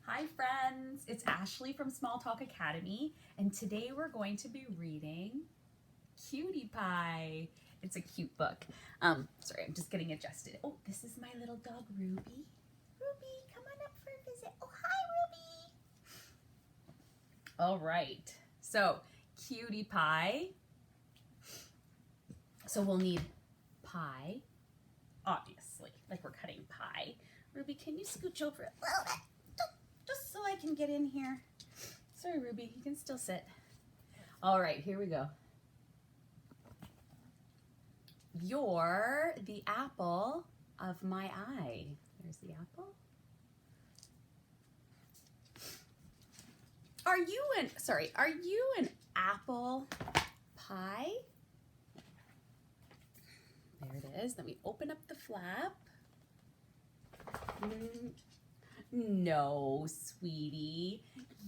Hi friends, it's Ashley from Small Talk Academy, and today we're going to be reading Cutie Pie. It's a cute book. Sorry, I'm just getting adjusted. Oh, this is my little dog, Ruby. Ruby, come on up for a visit. Oh, hi, Ruby. All right, so Cutie Pie. So we'll need pie, obviously, like we're cutting pie. Ruby, can you scooch over a little bit? Just so I can get in here. Sorry, Ruby, you can still sit. All right, here we go. You're the apple of my eye. There's the apple. Are you an apple pie? There it is. Let me open up the flap. No, sweetie,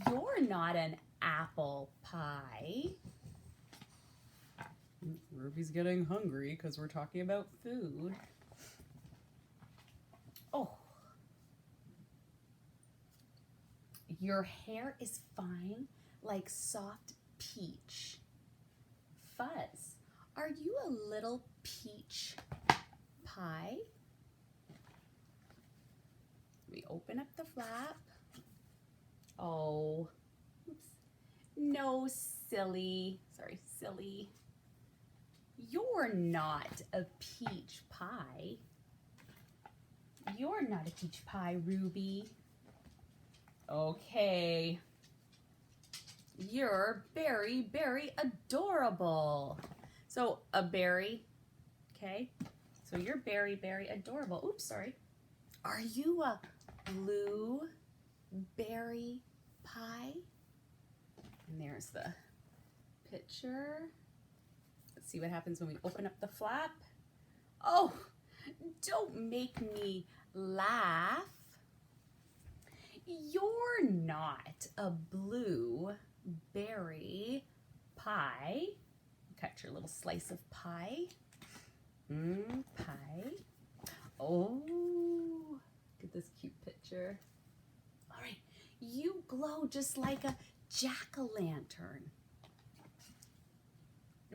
you're not an apple pie. Ruby's getting hungry because we're talking about food. Oh. Your hair is fine like soft peach fuzz. Are you a little peach pie? Let me open up the flap. Oh, oops. No, silly. Sorry, silly. You're not a peach pie. You're not a peach pie, Ruby. Okay. You're very, very adorable. So a berry, okay? So you're very, very adorable. Oops, sorry. Are you a blueberry pie? And there's the picture. Let's see what happens when we open up the flap. Oh, don't make me laugh. You're not a blueberry pie. Cut your little slice of pie. Pie. Oh, look at this cute picture. All right, you glow just like a jack-o'-lantern.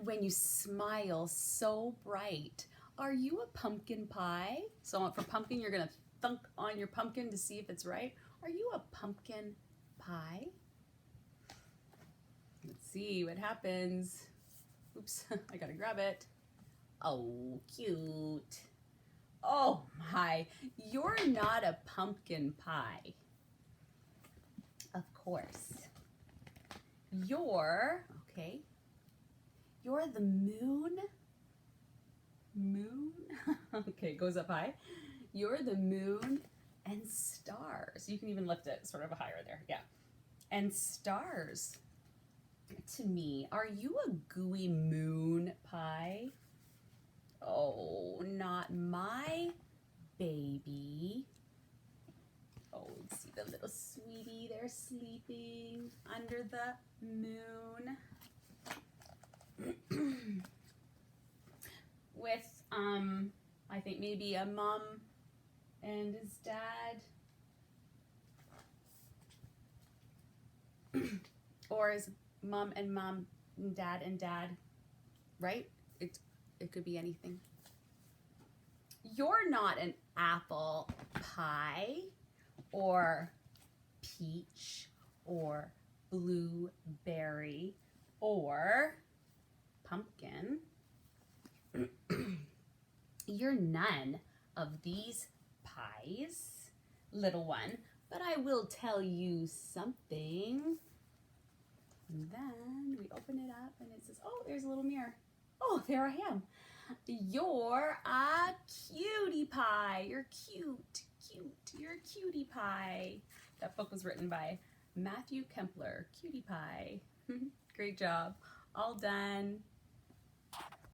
When you smile so bright. Are you a pumpkin pie? So for pumpkin, you're gonna thunk on your pumpkin to see if it's right. Are you a pumpkin pie? Let's see what happens. Oops, I gotta grab it. Oh, cute. Oh my, you're not a pumpkin pie. Of course. You're the moon. Moon? Okay, goes up high. You're the moon and stars. You can even lift it sort of higher there, yeah. And stars to me. Are you a gooey moon pie? Oh, not my baby. Oh, see the little sweetie there sleeping under the moon. With, I think maybe a mom and his dad. Or is mom and dad, right? It could be anything. You're not an apple pie or peach or blueberry or pumpkin. You're none of these pies, little one, but I will tell you something. And then we open it up and it says, oh, there's a little mirror. Oh, there I am. You're a cutie pie. You're cute, cute. You're a cutie pie. That book was written by Matthew Kempler, Cutie Pie. Great job. All done.